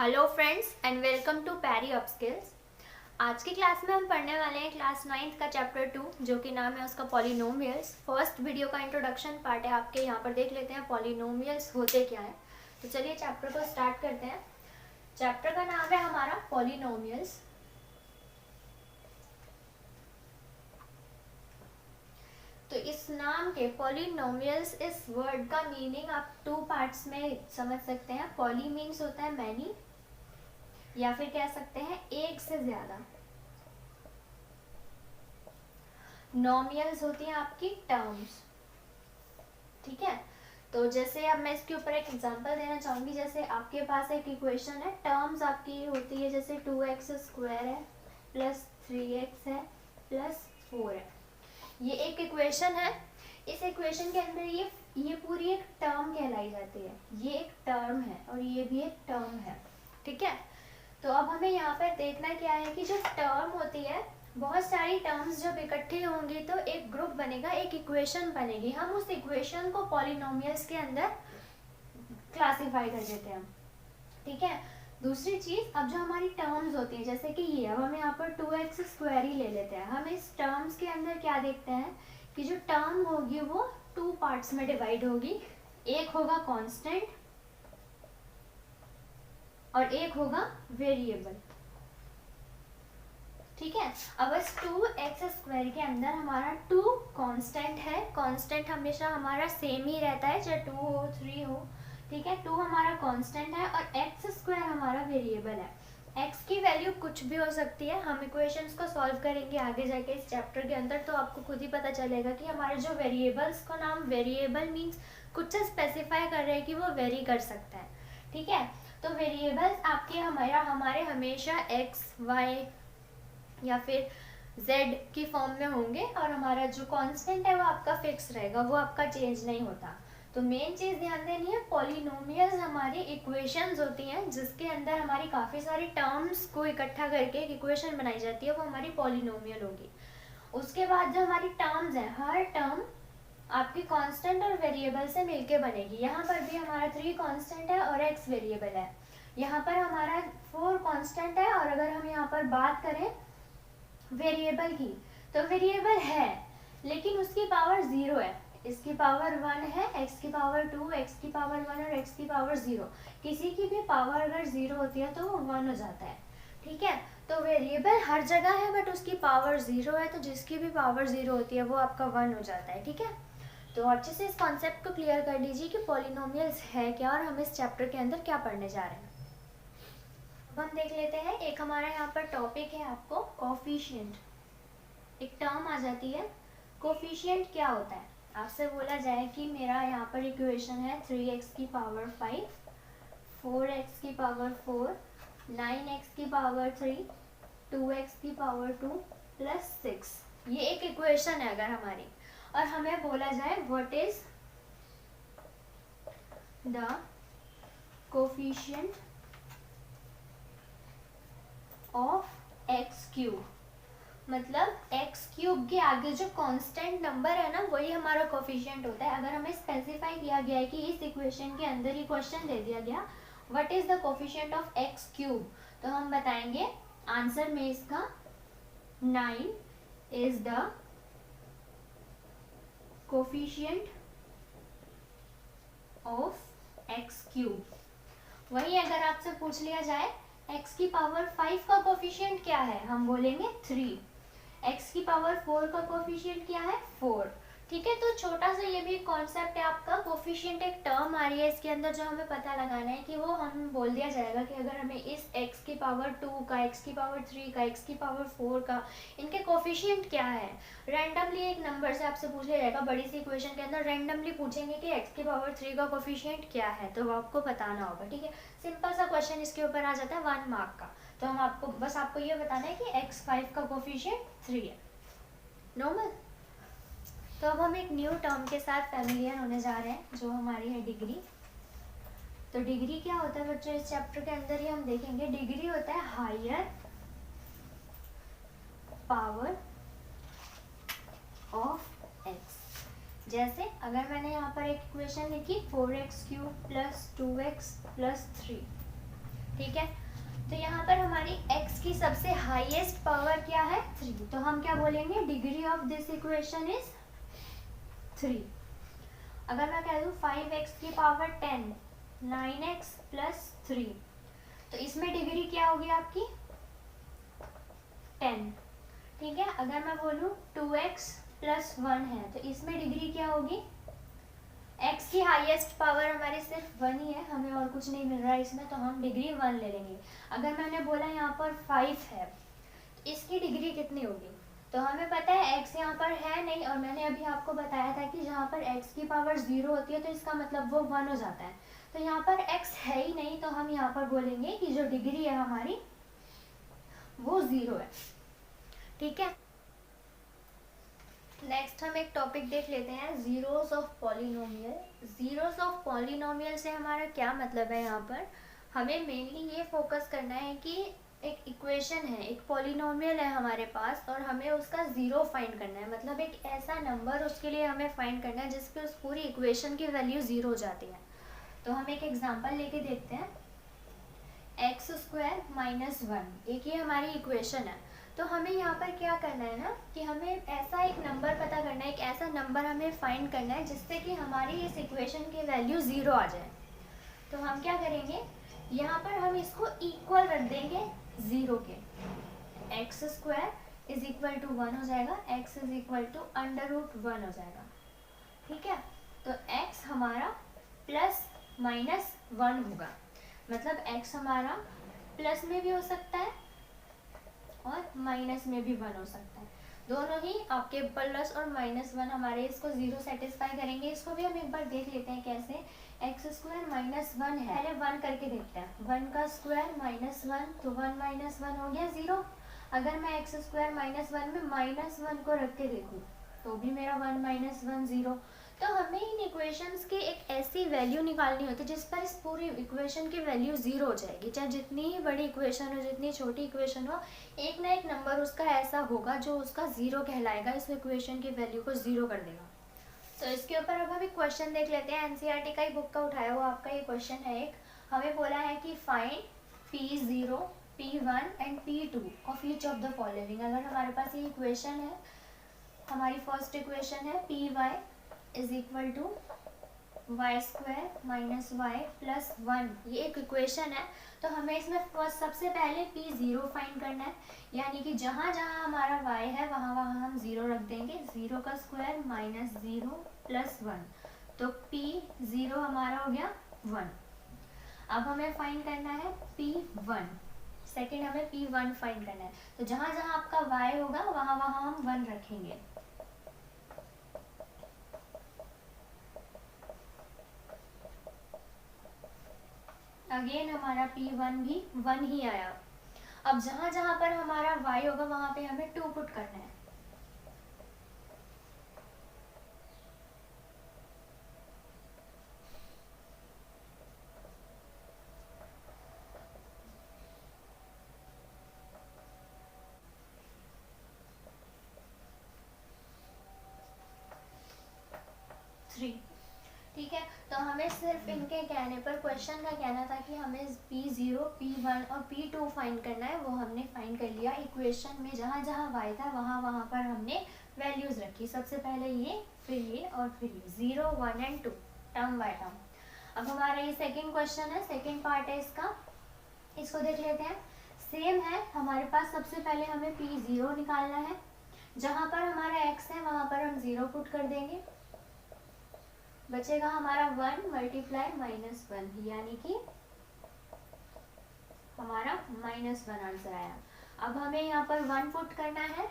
Hello friends and welcome to Parry upskills. आज की class में हम पढ़ने वाले हैं क्लास 9th का चैप्टर 2 जो कि नाम है उसका पॉलिनोमियल्स। फर्स्ट वीडियो का इंट्रोडक्शन पार्ट है आपके, यहाँ पर देख लेते हैं पॉलिनोमियल्स होते क्या है। तो चलिए चैप्टर को स्टार्ट करते हैं। चैप्टर का नाम है हमारा पॉलिनोमियल्स। तो इस नाम के पॉलिनोमियल्स, इस वर्ड का मीनिंग आप टू पार्ट्स में समझ सकते हैं। पॉली मीन्स होता है मैनी, या फिर कह सकते हैं एक से ज्यादा। नॉमियल्स होती हैं आपकी टर्म्स, ठीक है। तो जैसे अब मैं इसके ऊपर एक एग्जांपल देना चाहूंगी। जैसे आपके पास एक इक्वेशन है, टर्म्स आपकी होती है जैसे 2x स्क्वायर है प्लस 3x है प्लस 4 है। ये एक इक्वेशन है। इस इक्वेशन के अंदर ये पूरी एक टर्म कहलाई जाती है। ये एक टर्म है और ये भी एक टर्म है, ठीक है। तो अब हमें यहाँ पर देखना क्या है कि जो टर्म होती है, बहुत सारी टर्म्स जब इकट्ठी होंगी तो एक ग्रुप बनेगा, एक इक्वेशन बनेगी। हम उस इक्वेशन को पॉलिनोमियल्स के अंदर क्लासिफाई कर देते हैं, ठीक है। दूसरी चीज, अब जो हमारी टर्म्स होती है जैसे कि ये, अब हम यहाँ पर 2x स्क्वायर ही ले लेते हैं। हम इस टर्म्स के अंदर क्या देखते हैं कि जो टर्म होगी वो टू पार्ट्स में डिवाइड होगी। एक होगा कांस्टेंट और एक होगा वेरिएबल, ठीक है। अब इस 2x स्क्वायर के अंदर हमारा 2 कांस्टेंट है। कांस्टेंट हमेशा हमारा सेम ही रहता है, चाहे 2 हो 3 हो, ठीक है। 2 हमारा कांस्टेंट है और x स्क्वायर हमारा वेरिएबल है। x की वैल्यू कुछ भी हो सकती है। हम इक्वेशंस को सॉल्व करेंगे आगे जाके इस चैप्टर के अंदर, तो आपको खुद ही पता चलेगा कि हमारे जो वेरिएबल्स का नाम, वेरिएबल मीन्स कुछ स्पेसिफाई कर रहे हैं कि वो वेरी कर सकता है, ठीक है। तो वेरिएबल्स आपके हमारे हमेशा x, y या फिर z की फॉर्म में होंगे और हमारा जो कांस्टेंट है वो आपका फिक्स रहेगा, वो आपका चेंज नहीं होता। तो मेन चीज ध्यान देनी है, पॉलिनोमियल्स हमारी इक्वेशंस होती हैं जिसके अंदर हमारी काफी सारी टर्म्स को इकट्ठा करके एक इक्वेशन बनाई जाती है, वो हमारी पॉलिनोमियल होगी। उसके बाद जो हमारी टर्म्स है, हर टर्म आपकी कांस्टेंट और वेरिएबल से मिलके बनेगी। यहाँ पर भी हमारा 3 कांस्टेंट है और x वेरिएबल है। यहाँ पर हमारा 4 कांस्टेंट है और अगर हम यहाँ पर बात करें वेरिएबल की, तो वेरिएबल है लेकिन उसकी पावर 0 है, इसकी पावर 1 है, x की पावर 2, x की पावर 1 और x की पावर 0। किसी की भी पावर अगर 0 होती है तो वो 1 हो जाता है, ठीक है। तो वेरिएबल हर जगह है बट उसकी पावर 0 है, तो जिसकी भी पावर 0 होती है वो आपका 1 हो जाता है, ठीक है। तो अच्छे से इस कॉन्सेप्ट को क्लियर कर लीजिए कि पॉलिनोमियल्स है क्या और हम इस चैप्टर के अंदर क्या पढ़ने जा रहे हैं। अब हम देख लेते हैं, एक हमारा यहाँ पर टॉपिक है आपको कोफिशिएंट। एक टर्म आ जाती है, कोफिशिएंट क्या होता है। आपसे बोला जाए कि मेरा यहाँ पर इक्वेशन है 3x की पावर 5, 4x की पावर 4, 9x की पावर 3, 2x की पावर 2 प्लस 6। ये एक इक्वेशन है अगर हमारी, और हमें बोला जाए what is the coefficient of x cube. मतलब एक्स क्यूब के आगे जो कांस्टेंट नंबर है ना, वही हमारा कोफिशिएंट होता है। अगर हमें स्पेसिफाई किया गया है कि इस इक्वेशन के अंदर ही क्वेश्चन दे दिया गया what is the coefficient of x cube, तो हम बताएंगे आंसर में इसका 9 is the coefficient of x cube. वही अगर आपसे पूछ लिया जाए x की पावर 5 का कोफिशिएंट क्या है, हम बोलेंगे 3। x की पावर 4 का कोफिशिएंट क्या है, 4, ठीक है। तो छोटा सा ये भी कॉन्सेप्ट है आपका। कोफिशिएंट एक टर्म आ रही है इसके अंदर, जो हमें पता लगाना है कि वो हम बोल दिया जाएगा कि अगर हमें इस x की पावर 2 का, x की पावर 3 का, x की पावर 4 का, इनके कोफिशिएंट क्या है। रैंडमली एक नंबर से आपसे पूछ लिया जाएगा, बड़ी सी इक्वेशन के अंदर रैंडमली पूछेंगे कि x की पावर 3 का कोफिशिएंट क्या है, तो वो आपको बताना होगा, ठीक है। सिंपल सा क्वेश्चन इसके ऊपर आ जाता है 1 मार्क का। तो हम आपको ये बताना है कि x5 का कोफिशिएंट 3 है, नॉर्मल। तो अब हम एक न्यू टर्म के साथ फैमिलियर होने जा रहे हैं जो हमारी है डिग्री। तो डिग्री क्या होता है बच्चों, इस चैप्टर के अंदर ही हम देखेंगे। डिग्री होता है हायर पावर ऑफ x। जैसे अगर मैंने यहाँ पर एक इक्वेशन लिखी 4x cube plus 2x plus 3, ठीक है। तो यहाँ पर हमारी x की सबसे हाईएस्ट पावर क्या है 3, तो हम क्या बोलेंगे degree of this equation is 3। अगर मैं कह दूँ 5x की पावर 10 9x प्लस 3, तो इसमें डिग्री क्या होगी आपकी 10। ठीक है। अगर मैं बोलूँ 2x प्लस 1 है, तो इसमें डिग्री क्या होगी, x की हाईएस्ट पावर हमारी सिर्फ 1 ही है, हमें और कुछ नहीं मिल रहा है इसमें, तो हम डिग्री 1 ले लेंगे। अगर मैंने बोला यहाँ पर 5 है, तो इसकी डिग्री कितनी होगी, तो हमें पता है x यहाँ पर है नहीं, और मैंने अभी आपको बताया था कि जहाँ पर x की पावर 0 होती है तो इसका मतलब वो 1 हो जाता है। तो यहाँ पर x है ही नहीं, तो हम यहाँ पर बोलेंगे कि जो डिग्री है हमारी वो 0 है। ठीक है। नेक्स्ट हम एक टॉपिक देख लेते हैं, zeros of polynomial. Zeros of polynomial से हमारा क्या मतलब है, यहाँ पर हमें मेनली ये फोकस करना है कि एक इक्वेशन है, एक पॉलिनोमियल है हमारे पास, और हमें उसका ज़ीरो फाइंड करना है, मतलब एक ऐसा नंबर उसके लिए हमें फाइंड करना है जिसपे उस पूरी इक्वेशन की वैल्यू ज़ीरो हो जाती है। तो हम एक एग्जांपल लेके देखते हैं, एक्स स्क्वायर माइनस 1, एक ये हमारी इक्वेशन है। तो हमें यहाँ पर क्या करना है ना, कि हमें ऐसा एक नंबर पता करना है, एक ऐसा नंबर हमें फाइंड करना है जिससे कि हमारी इस इक्वेशन की वैल्यू 0 आ जाए। तो हम क्या करेंगे, यहाँ पर हम इसको इक्वल रख देंगे 0 के, x square is equal to 1 हो जाएगा, एक्स इज इक्वल टू √1 हो जाएगा। ठीक है। तो x हमारा प्लस माइनस 1 होगा, मतलब x हमारा प्लस में भी हो सकता है और माइनस में भी 1 हो सकता है, दोनों ही आपके प्लस और माइनस 1 हमारे इसको 0 सेटिस्फाई करेंगे। इसको भी हम एक बार देख लेते हैं कैसे, एक्स स्क्वायर माइनस 1 है, पहले 1 करके देखते हैं, 1 का स्क्वायर माइनस 1, तो 1 माइनस 1 हो गया 0। अगर मैं एक्स स्क्वायर माइनस 1 में माइनस 1 को रख के देखूँ तो भी मेरा 1 माइनस 1 0। तो हमें इन इक्वेशंस की एक ऐसी वैल्यू निकालनी होती है जिस पर इस पूरी इक्वेशन की वैल्यू 0 हो जाएगी, चाहे जितनी ही बड़ी इक्वेशन हो, जितनी छोटी इक्वेशन हो, एक ना एक नंबर उसका ऐसा होगा जो उसका 0 कहलाएगा, इस इक्वेशन की वैल्यू को 0 कर देगा। तो इसके ऊपर अब हम एक क्वेश्चन देख लेते हैं, एनसीईआरटी का ही बुक का उठाया हुआ आपका ये क्वेश्चन है एक। हमें बोला है कि find P0, P1 and P2 of each of the following. अगर हमारे पास ये इक्वेशन है, हमारी फर्स्ट इक्वेशन है Py is equal to y square minus y plus 1, ये एक इक्वेशन है। तो हमें इसमें फर्स्ट सबसे पहले P0 फाइंड करना है, यानी कि जहाँ जहाँ हमारा y है वहाँ वहाँ हम 0 रख देंगे, 0 का स्क्वायर माइनस 0 प्लस 1, तो P0 हमारा हो गया 1। अब हमें फाइंड करना है P1, सेकेंड हमें P1 फाइंड करना है। तो जहाँ जहाँ आपका y होगा वहाँ वहाँ हम 1 रखेंगे। अगेन हमारा P1 भी 1 ही आया। अब जहाँ जहाँ पर हमारा y होगा वहाँ पे हमें 2 पुट करना है। ठीक है। तो हमें सिर्फ इनके कहने पर, क्वेश्चन का कहना था कि हमें P0, P1 और P2 फाइंड करना है, वो हमने फाइंड कर लिया। इक्वेशन में जहाँ जहाँ y था वहाँ वहाँ पर हमने वैल्यूज रखी, सबसे पहले ये, फिर ये और फिर ये, 0, 1 एंड 2 टर्म बाय टर्म। अब हमारा ये सेकेंड क्वेश्चन है, सेकेंड पार्ट है इसका, इसको देख लेते हैं। सेम है, हमारे पास सबसे पहले हमें P0 निकालना है, जहाँ पर हमारा x है वहाँ पर हम 0 पुट कर देंगे, बचेगा हमारा 1 मल्टीप्लाई माइनस 1, यानी कि हमारा -1 आंसर आया। अब हमें यहाँ पर 1 पुट करना है,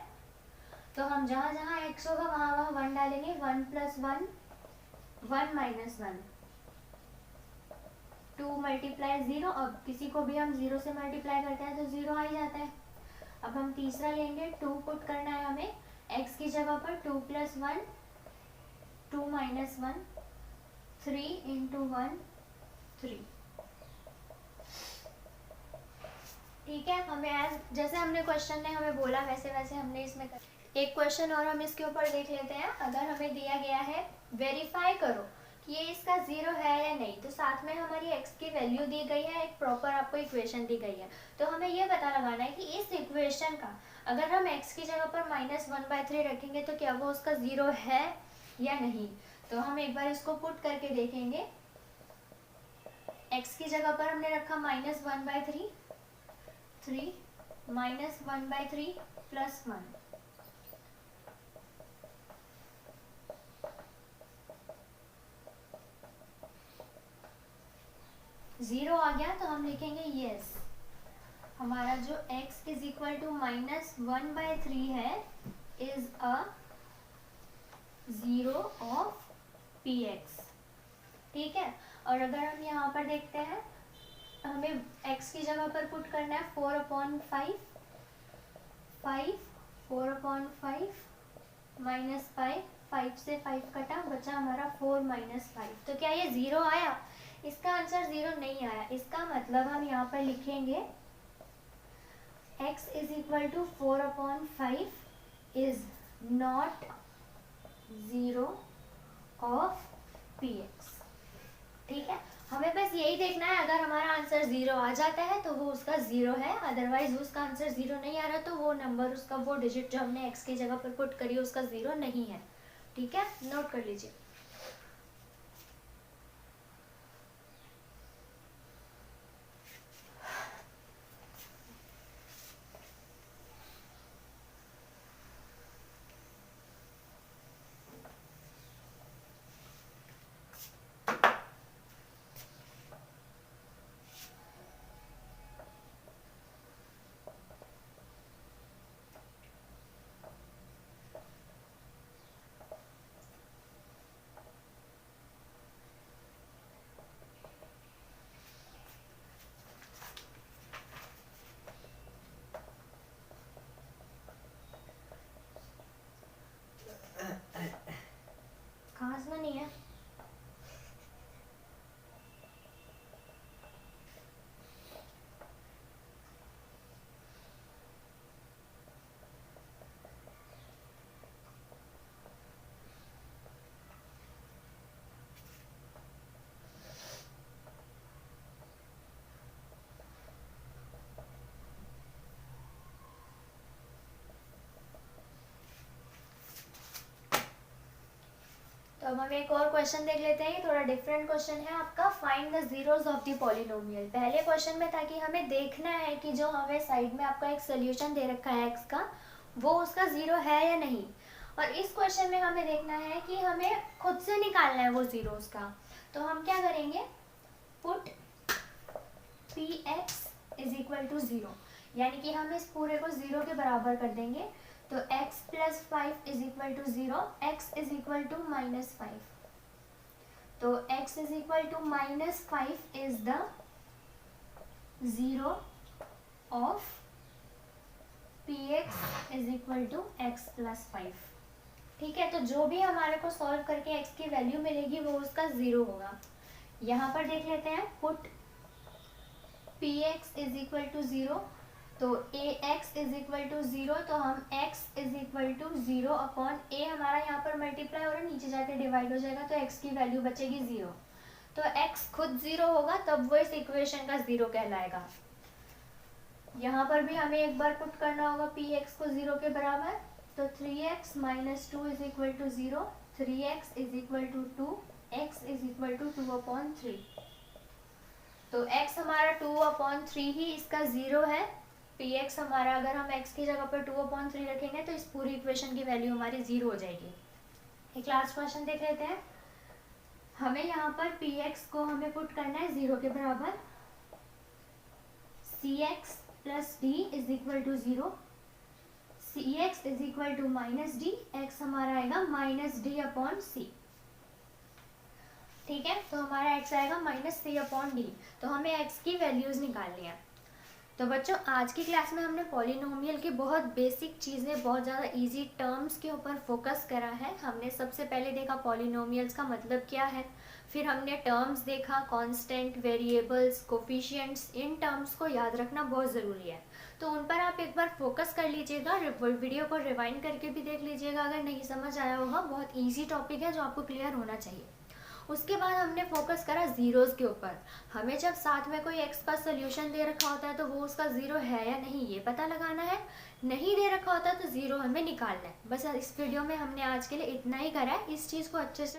तो हम जहाँ जहाँ x होगा वहाँ वहाँ 1 डालेंगे, 1 + 1 1 - 1, 2 मल्टीप्लाई 0, अब किसी को भी हम 0 से मल्टीप्लाई करते हैं तो 0 आ ही जाता है। अब हम तीसरा लेंगे, 2 पुट करना है हमें, x की जगह पर 2 + 1 2 - 1, 3 × 1 3। ठीक है। हमें जैसे हमने क्वेश्चन ने हमें बोला वैसे वैसे हमने इसमें एक क्वेश्चन और हम इसके ऊपर देख लेते हैं। अगर हमें दिया गया है वेरीफाई करो ये इसका 0 है या नहीं, तो साथ में हमारी x की वैल्यू दी गई है, एक प्रॉपर आपको इक्वेशन दी गई है। तो हमें ये पता लगाना है कि इस इक्वेशन का अगर हम x की जगह पर -1/3 रखेंगे तो क्या वो उसका 0 है या नहीं। तो हम एक बार इसको पुट करके देखेंगे। x की जगह पर हमने रखा -1/3, 3 -1/3 + 1, 0 आ गया। तो हम लिखेंगे यस, हमारा जो x = -1/3 है इज अ 0 ऑफ px। ठीक है, और अगर हम यहाँ पर देखते हैं, हमें x की जगह पर पुट करना है 4/5, 5 4/5 -5, 5 से 5 कटा, बचा हमारा 4 - 5। तो क्या ये 0 आया? इसका आंसर 0 नहीं आया। इसका मतलब हम यहाँ पर लिखेंगे x = 4/5 is not 0 of px। ठीक है, हमें बस यही देखना है, अगर हमारा आंसर 0 आ जाता है तो वो उसका 0 है, अदरवाइज उसका आंसर 0 नहीं आ रहा तो वो नंबर, उसका वो डिजिट जो हमने x की जगह पर पुट करी उसका 0 नहीं है। ठीक है, नोट कर लीजिए। खांसना नहीं है। तो अब हम एक और क्वेश्चन देख लेते हैं। ये थोड़ा डिफरेंट क्वेश्चन है आपका, find the zeros of the polynomial. पहले क्वेश्चन में था कि हमें देखना है कि जो हमें साइड में आपका एक सोल्यूशन दे रखा है x का, वो उसका 0 है या नहीं। और इस क्वेश्चन में हमें देखना है कि हमें खुद से निकालना है वो जीरोस का। तो हम क्या करेंगे, पुट px = 0, यानी कि हम इस पूरे को 0 के बराबर कर देंगे। तो x + 5 = 0, x = -5। तो x = -5 is the 0 of px = x + 5। ठीक है, तो जो भी हमारे को सॉल्व करके x की वैल्यू मिलेगी वो उसका 0 होगा। यहाँ पर देख लेते हैं, पुट px = 0, तो ax = 0, तो हम x = 0 अपॉन a हमारा यहाँ पर मल्टीप्लाई हो रहा है, नीचे जाके डिवाइड हो जाएगा, तो x की वैल्यू बचेगी 0। तो x खुद 0 होगा तब वो इस इक्वेशन का 0 कहलाएगा। यहाँ पर भी हमें एक बार पुट करना होगा px को 0 के बराबर। तो 3x - 2 = 0, 3x = 2, x = 2/3। तो x हमारा 2/3 ही इसका 0 है। px हमारा, अगर हम x की जगह पर 2/3 रखेंगे तो इस पूरी इक्वेशन की वैल्यू हमारी 0 हो जाएगी। एक लास्ट क्वेश्चन देख लेते हैं। हमें यहाँ पर px को हमें पुट करना है 0 के बराबर। cx + d = 0, cx = -d, x हमारा आएगा -d/c। ठीक है, तो हमारा x आएगा -c/d। तो हमें x की वैल्यूज निकालनी है। तो बच्चों, आज की क्लास में हमने पॉलिनोमियल की बहुत बेसिक चीज़ें, बहुत ज़्यादा इजी टर्म्स के ऊपर फोकस करा है। हमने सबसे पहले देखा पॉलिनोमियल्स का मतलब क्या है, फिर हमने टर्म्स देखा, constant, variables, coefficients. In terms को याद रखना बहुत ज़रूरी है, तो उन पर आप एक बार फोकस कर लीजिएगा। वीडियो को रिवाइंड करके भी देख लीजिएगा अगर नहीं समझ आया होगा। बहुत ईजी टॉपिक है जो आपको क्लियर होना चाहिए। उसके बाद हमने फोकस करा ज़ीरोज़ के ऊपर। हमें जब साथ में कोई एक्स का सोल्यूशन दे रखा होता है तो वो उसका ज़ीरो है या नहीं ये पता लगाना है, नहीं दे रखा होता तो ज़ीरो हमें निकालना है। बस इस वीडियो में हमने आज के लिए इतना ही करा है। इस चीज़ को अच्छे से